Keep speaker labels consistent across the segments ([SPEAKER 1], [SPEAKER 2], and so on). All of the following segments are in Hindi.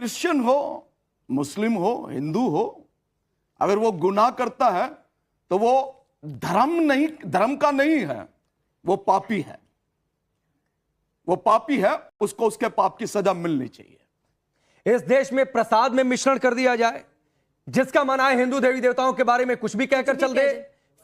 [SPEAKER 1] क्रिश्चियन हो, मुस्लिम हो, हिंदू हो, अगर वो गुनाह करता है तो वो धर्म का नहीं है, वो पापी है। वो पापी है, उसको उसके पाप की सजा मिलनी चाहिए।
[SPEAKER 2] इस देश में प्रसाद में मिश्रण कर दिया जाए, जिसका मन आए हिंदू देवी देवताओं के बारे में कुछ भी कहकर चल दे,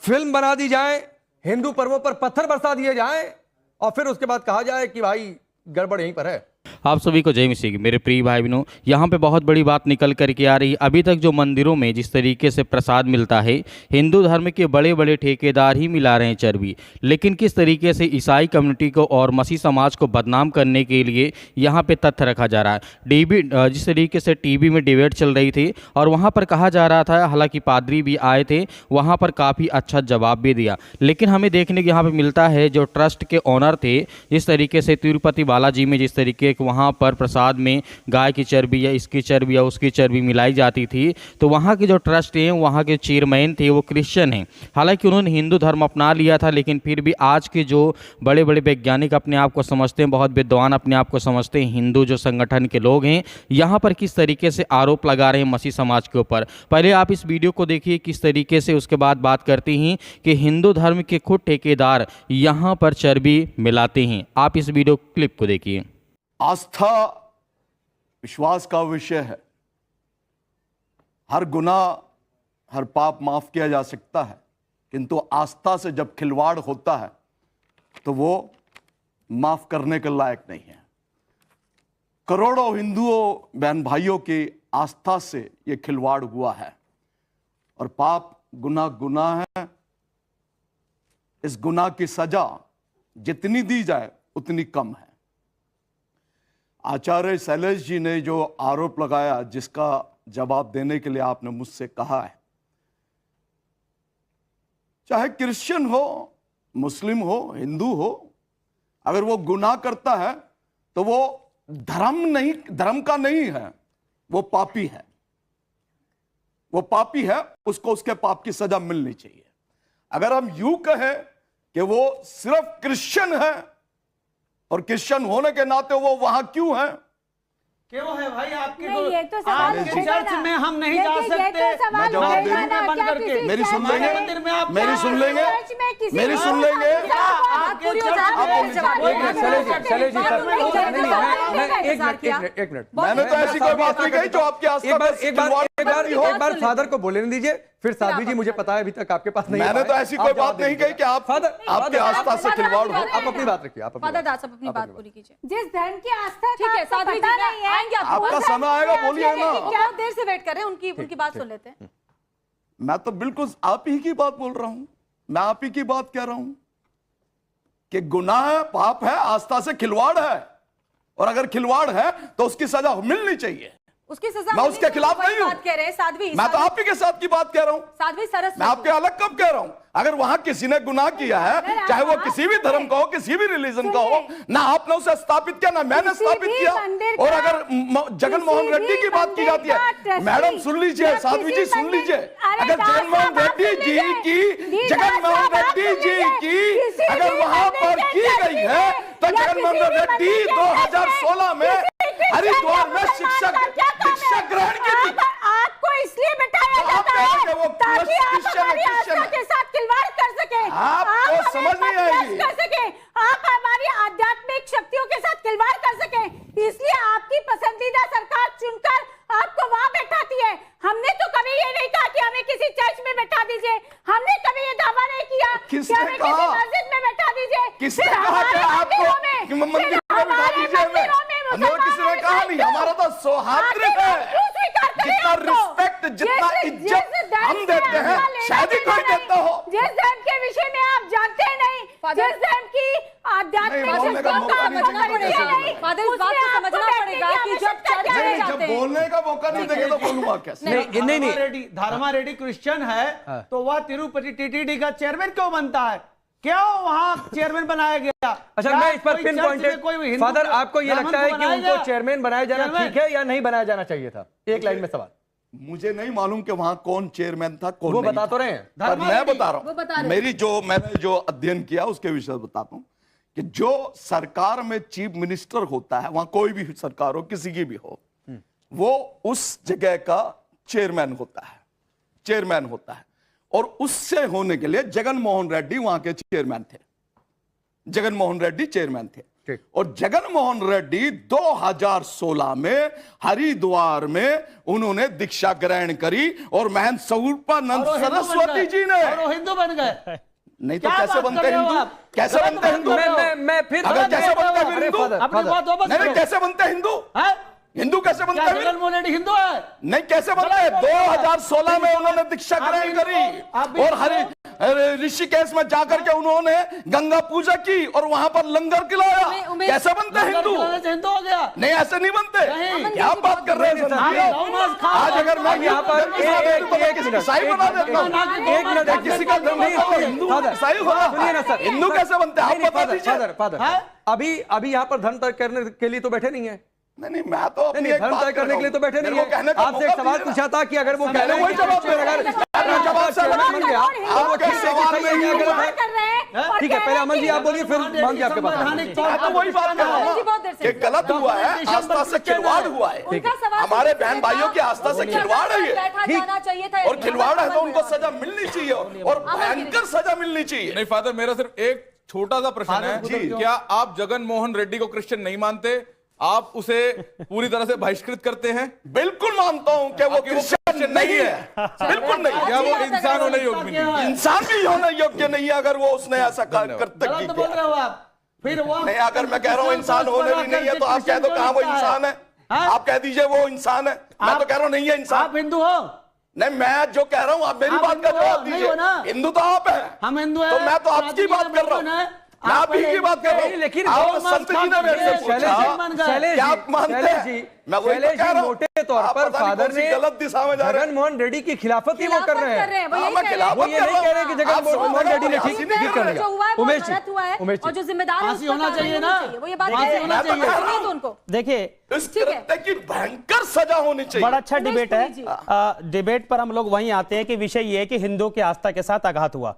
[SPEAKER 2] फिल्म बना दी जाए, हिंदू पर्वों पर पत्थर बरसा दिए जाए और फिर उसके बाद कहा जाए कि भाई गड़बड़ यहीं पर है।
[SPEAKER 3] आप सभी को जय मसीह। मेरे प्रिय भाई बहनों, यहाँ पे बहुत बड़ी बात निकल करके आ रही है। अभी तक जो मंदिरों में जिस तरीके से प्रसाद मिलता है, हिंदू धर्म के बड़े बड़े ठेकेदार ही मिला रहे हैं चर्बी, लेकिन किस तरीके से ईसाई कम्युनिटी को और मसीह समाज को बदनाम करने के लिए यहाँ पे तथ्य रखा जा रहा है। जिस तरीके से टीवी में डिबेट चल रही थी और वहाँ पर कहा जा रहा था, हालांकि पादरी भी आए थे, वहाँ पर काफ़ी अच्छा जवाब भी दिया, लेकिन हमें देखने को यहाँ पर मिलता है जो ट्रस्ट के ऑनर थे, जिस तरीके से तिरुपति बालाजी में जिस तरीके वहाँ पर प्रसाद में गाय की चर्बी या इसकी चर्बी या उसकी चर्बी मिलाई जाती थी, तो वहाँ के जो ट्रस्ट हैं, वहाँ के चेयरमैन थे, वो क्रिश्चियन हैं। हालांकि उन्होंने हिंदू धर्म अपना लिया था, लेकिन फिर भी आज के जो बड़े बड़े वैज्ञानिक अपने आप को समझते हैं, बहुत विद्वान अपने आप को समझते हैं, हिंदू जो संगठन के लोग हैं, यहाँ पर किस तरीके से आरोप लगा रहे हैं मसीह समाज के ऊपर। पहले आप इस वीडियो को देखिए किस तरीके से, उसके बाद बात करते हैं कि हिंदू धर्म के खुद ठेकेदार यहाँ पर चर्बी मिलाते हैं। आप इस वीडियो क्लिप को देखिए।
[SPEAKER 1] आस्था विश्वास का विषय है। हर गुनाह, हर पाप माफ किया जा सकता है, किंतु आस्था से जब खिलवाड़ होता है तो वो माफ करने के लायक नहीं है। करोड़ों हिंदुओं बहन भाइयों की आस्था से ये खिलवाड़ हुआ है और पाप गुनाह है। इस गुनाह की सजा जितनी दी जाए उतनी कम है। आचार्य शैलेश जी ने जो आरोप लगाया, जिसका जवाब देने के लिए आपने मुझसे कहा है, चाहे क्रिश्चियन हो, मुस्लिम हो, हिंदू हो, अगर वो गुनाह करता है तो वो धर्म का नहीं है, वो पापी है। वो पापी है, उसको उसके पाप की सजा मिलनी चाहिए। अगर हम यूं कहें कि वो सिर्फ क्रिश्चियन है और क्रिश्चियन होने के नाते वो वहां क्यों है?
[SPEAKER 4] क्यों है भाई? आपके
[SPEAKER 1] आपके
[SPEAKER 4] चर्च में हम नहीं जा सकते?
[SPEAKER 1] मैं जवाब दे दूं?
[SPEAKER 4] बंद करके
[SPEAKER 1] मेरी सुन लेंगे?
[SPEAKER 4] मंदिर में आप
[SPEAKER 1] मेरी सुन लेंगे? मेरी सुन लेंगे?
[SPEAKER 2] एक मिनट,
[SPEAKER 1] मैंने तो ऐसी कोई बात नहीं कही जो आपकी आस्था
[SPEAKER 2] एक बार फादर को बोलने दीजिए, फिर साध्वी जी, मुझे पता है अभी तक आपके पास नहीं।
[SPEAKER 1] मैंने तो ऐसी कोई बात नहीं कही कि आप आपकी आस्था से खिलवाड़ हो।
[SPEAKER 2] आप अपनी बात रखिए, आप
[SPEAKER 5] फादर दास अपनी बात पूरी कीजिए।
[SPEAKER 6] जिस धर्म की आस्था
[SPEAKER 5] ठीक है, साध्वी जी
[SPEAKER 6] नहीं है,
[SPEAKER 5] आएंगे
[SPEAKER 1] आपका समय आएगा, बोलिए ना।
[SPEAKER 5] क्या देर से वेट कर रहे हैं? उनकी बात सुन लेते हैं।
[SPEAKER 1] मैं तो बिल्कुल आप ही की बात बोल रहा हूं। मैं आप ही की बात कह रहा हूं कि गुनाह है, पाप है, आस्था से खिलवाड़ है, और अगर खिलवाड़ है तो उसकी सजा मिलनी चाहिए।
[SPEAKER 5] उसकी सजा
[SPEAKER 1] मैं उसके खिलाफ नहीं हूं।
[SPEAKER 5] बात कह रहे हैं साध्वी।
[SPEAKER 1] मैं तो आप ही के साथ की बात कह रहा हूं।
[SPEAKER 5] साध्वी सरस,
[SPEAKER 1] मैं आपके अलग कब कह रहा हूं? अगर वहां किसी ने गुनाह किया है, चाहे वो किसी भी धर्म का हो, किसी भी रिलीजन का हो, ना आपने उसे स्थापित किया, ना मैंने स्थापित किया। और अगर जगन मोहन रेड्डी की बात की जाती है, मैडम सुन लीजिए, साध्वी जी सुन लीजिए, अगर जगन मोहन रेड्डी जी की अगर वहां पर की गई है, तो जगन मोहन रेड्डी 2016 में हरिद्वार में दीक्षा ग्रहण की थी।
[SPEAKER 6] आपको इसलिए बिठाया जाता है ताकि आप हमारी आस्था के साथ खिलवाड़ कर सके,
[SPEAKER 1] आपको समझ नहीं आएगी,
[SPEAKER 6] कर सके, आप हमारी आध्यात्मिक शक्तियों के साथ खिलवाड़ कर सके, इसलिए आपकी पसंदीदा सरकार चुनकर आपको वहां बैठाती है। हमने तो कभी ये नहीं कहा कि हमें किसी चर्च में बैठा दीजिए, हमने कभी ये दावा नहीं किया कि हमें किसी मस्जिद में बैठा दीजिए।
[SPEAKER 1] किसने कहा कि आपको मंदिर में बैठा दीजिए? हमें किसी ने कहा नहीं। हमारा तो सौहार्द है, जितना रिस्पेक्ट, जितना इज्जत हम देते हैं, शायद ही कोई देता हो।
[SPEAKER 6] जिस धर्म के विषय में आप जानते नहीं, जिस धर्म की आध्यात्मिक शक्तियों का
[SPEAKER 5] फादर, इस बात को समझना पड़ेगा कि
[SPEAKER 1] जब बोलने का मौका नहीं देंगे तो बोलूंगा कैसे?
[SPEAKER 4] नहीं, धर्मा रेड्डी क्रिश्चियन है तो वह तिरुपति टीटीडी का चेयरमैन क्यों बनता है? क्यों वहां चेयरमैन बनाया गया?
[SPEAKER 2] अच्छा, मैं इस पर पिन पॉइंट, फादर आपको ये लगता है कि उनको चेयरमैन बनाया जाना ठीक है या नहीं बनाया जाना चाहिए था? एक लाइन में सवाल।
[SPEAKER 1] मुझे नहीं मालूम कि वहां कौन चेयरमैन था, कौन
[SPEAKER 2] वो
[SPEAKER 1] नहीं
[SPEAKER 2] बता तो रहे हैं।
[SPEAKER 1] पर मैं बता रहा हूं, मैंने जो अध्ययन किया उसके विषय बताता हूं कि जो सरकार में चीफ मिनिस्टर होता है, वहां कोई भी सरकार हो, किसी की भी हो, वो उस जगह का चेयरमैन होता है और उससे होने के लिए जगन मोहन रेड्डी वहां के चेयरमैन थे। जगन मोहन रेड्डी चेयरमैन थे और जगन मोहन रेड्डी 2016 में हरिद्वार में उन्होंने दीक्षा ग्रहण करी और महंत स्वरूपानंद सरस्वती जी ने,
[SPEAKER 4] और वो हिंदू बन गए।
[SPEAKER 1] नहीं तो
[SPEAKER 4] क्या
[SPEAKER 1] कैसे
[SPEAKER 4] बात
[SPEAKER 1] बनते
[SPEAKER 4] कर रहे हो
[SPEAKER 1] हिंदू?
[SPEAKER 4] आप?
[SPEAKER 1] कैसे बनते हिंदू?
[SPEAKER 2] मैं फिर
[SPEAKER 1] अगर कैसे बनते हैं हिंदू?
[SPEAKER 4] अपनी बात वापस
[SPEAKER 1] नहीं
[SPEAKER 4] करो।
[SPEAKER 1] कैसे बनते हिंदू?
[SPEAKER 4] हैं?
[SPEAKER 1] हिंदू कैसे बनते
[SPEAKER 4] क्या
[SPEAKER 1] हैं?
[SPEAKER 4] जगन मोहन रेड्डी हिंदू है?
[SPEAKER 1] नहीं कैसे बनते हैं? 2016 में उन्होंने दीक्षा ग्रहण करी और ऋषिकेश में जाकर के उन्होंने गंगा पूजा की और वहां पर लंगर खिलाया। कैसे बनते हैं हिंदू?
[SPEAKER 4] हिंदू हो गया।
[SPEAKER 1] नहीं ऐसे नहीं बनते।
[SPEAKER 4] नहीं।
[SPEAKER 1] क्या बात कर रहे हैं संदीप? आज अगर मैं
[SPEAKER 2] यहाँ पर
[SPEAKER 1] ईसाई बना देता हूँ, किसी का धर्म नहीं हो, हिंदू ईसाई होगा।
[SPEAKER 2] सुनिए ना सर,
[SPEAKER 1] हिंदू कैसे बनते हैं? आप बता दीजिए।
[SPEAKER 2] फादर अभी यहाँ पर धर्म तय करने के लिए तो बैठे नहीं है।
[SPEAKER 1] नहीं मैं तो अपनी एक
[SPEAKER 2] धर्म
[SPEAKER 1] बात
[SPEAKER 2] तय करने के लिए तो बैठे नहीं है। आपसे एक सवाल पूछा था कि अगर वो कह रहे हैं
[SPEAKER 1] वही जवाब दे रहा है। जवाब से
[SPEAKER 2] बन गया
[SPEAKER 1] आपके सवाल में ये गलत है।
[SPEAKER 2] ठीक है, पहले अमन जी आप बोलिए, फिर मान जी आपके पास।
[SPEAKER 1] मैं तो वही बात कर रहा हूँ कि गलत हुआ है, आस्था से खिलवाड़ हुआ है। हमारे बहन भाइयों की आस्था से खिलवाड़ है ये, और खिलवाड़ है तो उनको सजा मिलनी चाहिए और भयंकर सजा मिलनी चाहिए।
[SPEAKER 7] नहीं फादर, मेरा सिर्फ एक छोटा सा प्रश्न है, क्या आप जगन मोहन रेड्डी को क्रिश्चियन नहीं मानते? आप उसे पूरी तरह से बहिष्कृत करते हैं?
[SPEAKER 1] बिल्कुल मानता हूं कि वो क्रिश्चियन नहीं है, बिल्कुल नहीं।
[SPEAKER 7] क्या वो इंसान होने योग्य भी नहीं?
[SPEAKER 1] इंसान भी होने योग्य नहीं है अगर वो उसने ऐसा कर्तव्य
[SPEAKER 4] गलत बोल रहे हो आप। फिर वो
[SPEAKER 1] नहीं, अगर मैं कह रहा हूँ इंसान होने भी नहीं है तो आप कह दो कहाँ वो इंसान है। आप कह दीजिए वो इंसान है, मैं तो कह रहा हूँ नहीं है इंसान।
[SPEAKER 4] आप हिंदू हो?
[SPEAKER 1] नहीं, मैं जो कह रहा हूँ आप मेरी बात का जवाब दीजिए। हिंदू तो आप है,
[SPEAKER 4] हम हिंदू हैं।
[SPEAKER 1] तो मैं तो आपकी बात कर रहा हूँ, मैं आप ही की बात कर रहा हूँ।
[SPEAKER 2] लेकिन
[SPEAKER 1] आप संत जी ने मेरे से पूछा क्या आप मानते हैं? मैं वही तो कह रहा हूँ।
[SPEAKER 2] मोटे तौर पर फादर ने
[SPEAKER 1] गलत दिशा में जा रहे हैं।
[SPEAKER 2] जगन मोहन रेड्डी की खिलाफत ही वो कर रहे हैं।
[SPEAKER 1] मैं खिलाफत
[SPEAKER 2] वो ये नहीं कह रहे कि जगन मोहन रेड्डी ने ठीक कर लिया। उमेश जी,
[SPEAKER 5] और जो जिम्मेदार है
[SPEAKER 4] फांसी होना चाहिए ना,
[SPEAKER 5] वो ये बात
[SPEAKER 4] फांसी होना
[SPEAKER 5] चाहिए
[SPEAKER 4] चाहिए
[SPEAKER 5] तो उनको।
[SPEAKER 8] देखिए
[SPEAKER 1] इस कृत्य की भयंकर सजा होनी चाहिए।
[SPEAKER 8] बड़ा अच्छा डिबेट है। डिबेट पर हम लोग वहीं आते हैं कि विषय ये है कि हिंदू की आस्था के साथ आघात हुआ।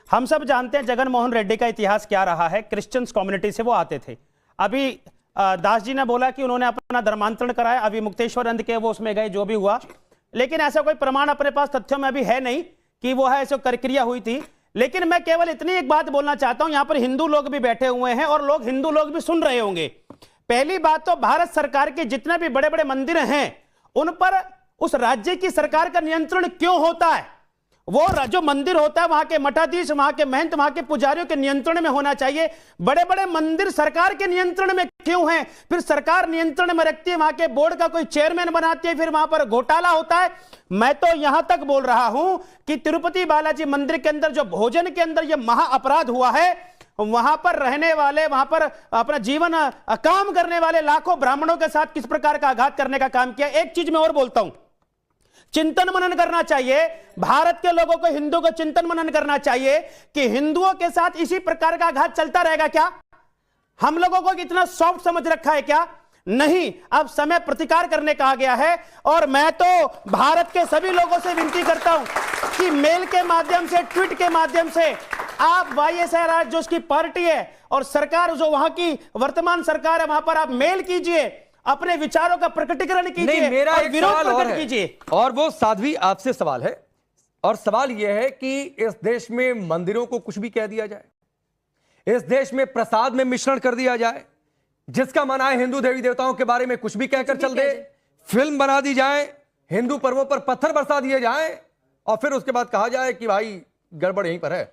[SPEAKER 8] हम सब जानते हैं जगन मोहन रेड्डी का इतिहास क्या रहा है। क्रिश्चियंस कम्युनिटी से वो आते थे। अभी दास जी ने बोला कि उन्होंने अपना धर्मांतरण कराया, अभी मुक्तेश्वरानंद के वो उसमें गए, जो भी हुआ, लेकिन ऐसा कोई प्रमाण अपने पास तथ्यों में अभी है नहीं कि वो है ऐसे प्रक्रिया हुई थी। लेकिन मैं केवल इतनी एक बात बोलना चाहता हूं, यहां पर हिंदू लोग भी बैठे हुए हैं और हिंदू लोग भी सुन रहे होंगे। पहली बात तो भारत सरकार के जितने भी बड़े बड़े मंदिर हैं उन पर उस राज्य की सरकार का नियंत्रण क्यों होता है? वो जो मंदिर होता है वहां के मठाधीश, वहां के महंत, वहां के पुजारियों के नियंत्रण में होना चाहिए। बड़े बड़े मंदिर सरकार के नियंत्रण में क्यों हैं? फिर सरकार नियंत्रण में रखती है, वहां के बोर्ड का कोई चेयरमैन बनाती है, फिर वहां पर घोटाला होता है। मैं तो यहां तक बोल रहा हूं कि तिरुपति बालाजी मंदिर के अंदर जो भोजन के अंदर यह महा अपराध हुआ है, वहां पर रहने वाले, वहां पर अपना जीवन काम करने वाले लाखों ब्राह्मणों के साथ किस प्रकार का आघात करने का काम किया। एक चीज मैं और बोलता हूं, चिंतन मनन करना चाहिए भारत के लोगों को, हिंदू को चिंतन मनन करना चाहिए कि हिंदुओं के साथ इसी प्रकार का आघात चलता रहेगा क्या? हम लोगों को इतना सॉफ्ट समझ रखा है क्या? नहीं, अब समय प्रतिकार करने का आ गया है। और मैं तो भारत के सभी लोगों से विनती करता हूं कि मेल के माध्यम से, ट्वीट के माध्यम से आप वाईएसआर जो उसकी पार्टी है और सरकार जो वहां की वर्तमान सरकार है, वहां पर आप मेल कीजिए, अपने विचारों का प्रकटीकरण कीजिए,
[SPEAKER 2] मेरा
[SPEAKER 8] और
[SPEAKER 2] एक
[SPEAKER 8] विरोध
[SPEAKER 2] सवाल और
[SPEAKER 8] प्रकट
[SPEAKER 2] है,
[SPEAKER 8] कीजिए।
[SPEAKER 2] और वो साध्वी आपसे सवाल है, और सवाल यह है कि इस देश में मंदिरों को कुछ भी कह दिया जाए, इस देश में प्रसाद में मिश्रण कर दिया जाए, जिसका मन आए हिंदू देवी देवताओं के बारे में कुछ भी कहकर चल दे, फिल्म बना दी जाए, हिंदू पर्वों पर पत्थर बरसा दिए जाए, और फिर उसके बाद कहा जाए कि भाई गड़बड़ यहीं पर है।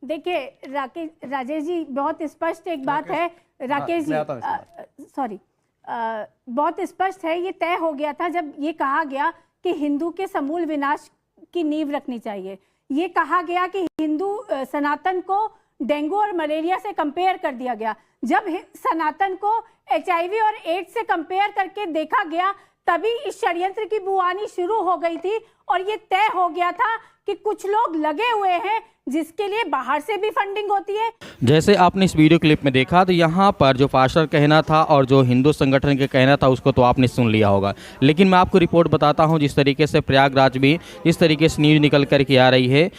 [SPEAKER 6] देखिए राजेश जी, बहुत स्पष्ट एक बात है। राकेश जी, सॉरी, बहुत स्पष्ट है, ये तय हो गया था जब ये कहा गया कि हिंदू के समूल विनाश की नींव रखनी चाहिए। ये कहा गया कि हिंदू सनातन को डेंगू और मलेरिया से कंपेयर कर दिया गया। जब सनातन को HIV और एड्स से कंपेयर करके देखा गया, तभी इस षड्यंत्र की बुआनी शुरू हो गई थी और ये तय हो गया था कि कुछ लोग लगे हुए हैं जिसके लिए बाहर से भी फंडिंग होती है।
[SPEAKER 3] जैसे आपने इस वीडियो क्लिप में देखा तो यहाँ पर जो पास्टर कहना था और जो हिंदू संगठन के कहना था उसको तो आपने सुन लिया होगा, लेकिन मैं आपको रिपोर्ट बताता हूँ जिस तरीके से प्रयागराज में इस तरीके से न्यूज़ निकल कर के आ रही है।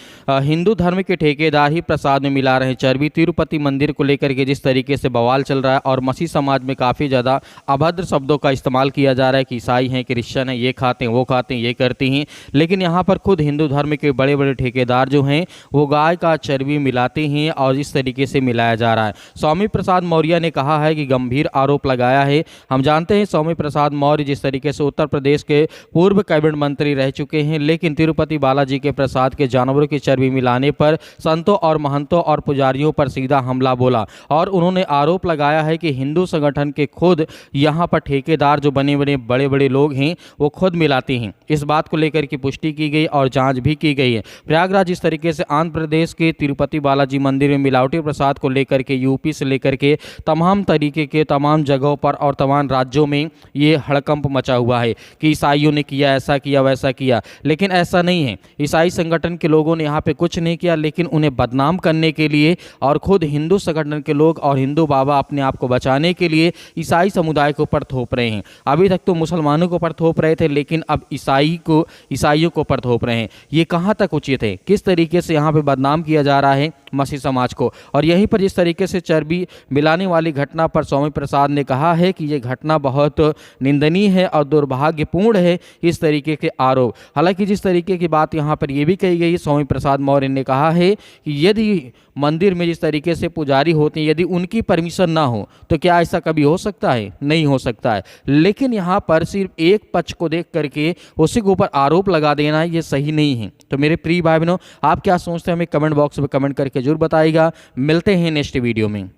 [SPEAKER 3] हिंदू धर्म के ठेकेदार ही प्रसाद में मिला रहे चर्बी। तिरुपति मंदिर को लेकर के जिस तरीके से बवाल चल रहा है और मसीह समाज में काफ़ी ज़्यादा अभद्र शब्दों का इस्तेमाल किया जा रहा है कि ईसाई हैं, क्रिश्चियन हैं, ये खाते हैं, वो खाते हैं, ये करती हैं, लेकिन यहाँ पर खुद हिंदू धर्म के बड़े बड़े ठेकेदार जो हैं वो गाय का चर्बी मिलाते हैं और इस तरीके से मिलाया जा रहा है। स्वामी प्रसाद मौर्य ने कहा है कि गंभीर आरोप लगाया है। हम जानते हैं स्वामी प्रसाद मौर्य जिस तरीके से उत्तर प्रदेश के पूर्व कैबिनेट मंत्री रह चुके हैं, लेकिन तिरुपति बालाजी के प्रसाद के जानवरों की चर्बी मिलाने पर संतों और महंतों और पुजारियों पर सीधा हमला बोला और उन्होंने आरोप लगाया है कि हिंदू संगठन के खुद यहाँ पर ठेकेदार जो बने बने बड़े बड़े लोग हैं वो खुद मिलाते हैं। इस बात को लेकर की पुष्टि की गई और जांच भी की गई है। प्रयागराज इस तरीके से आंध्र प्रदेश के तिरुपति बालाजी मंदिर में मिलावटी प्रसाद को लेकर के यूपी से लेकर के तमाम तरीके के तमाम जगहों पर और तमाम राज्यों में ये हड़कंप मचा हुआ है कि ईसाइयों ने किया, ऐसा किया, वैसा किया, लेकिन ऐसा नहीं है। ईसाई संगठन के लोगों ने यहाँ पे कुछ नहीं किया, लेकिन उन्हें बदनाम करने के लिए और खुद हिंदू संगठन के लोग और हिंदू बाबा अपने आप को बचाने के लिए ईसाई समुदाय के ऊपर थोप रहे हैं। अभी तक तो मुसलमानों के ऊपर थोप रहे थे, लेकिन अब ईसाइयों को ऊपर थोप रहे हैं। ये कहाँ तक उचित है? किस तरीके से यहाँ पे बदनाम किया जा रहा है मसीह समाज को। और यहीं पर जिस तरीके से चर्बी मिलाने वाली घटना पर स्वामी प्रसाद ने कहा है कि ये घटना बहुत निंदनीय है और दुर्भाग्यपूर्ण है, इस तरीके के आरोप। हालांकि जिस तरीके की बात यहाँ पर यह भी कही गई, स्वामी प्रसाद मौर्य ने कहा है कि यदि मंदिर में जिस तरीके से पुजारी होते हैं यदि उनकी परमिशन ना हो तो क्या ऐसा कभी हो सकता है? नहीं हो सकता है। लेकिन यहाँ पर सिर्फ एक पक्ष को देख करके उसी के ऊपर आरोप लगा देना ये सही नहीं है। तो मेरे प्रिय भाई बहनों, आप क्या सोचते हैं हमें कमेंट बॉक्स में कमेंट करके जरूर बताइएगा। मिलते हैं नेक्स्ट वीडियो में।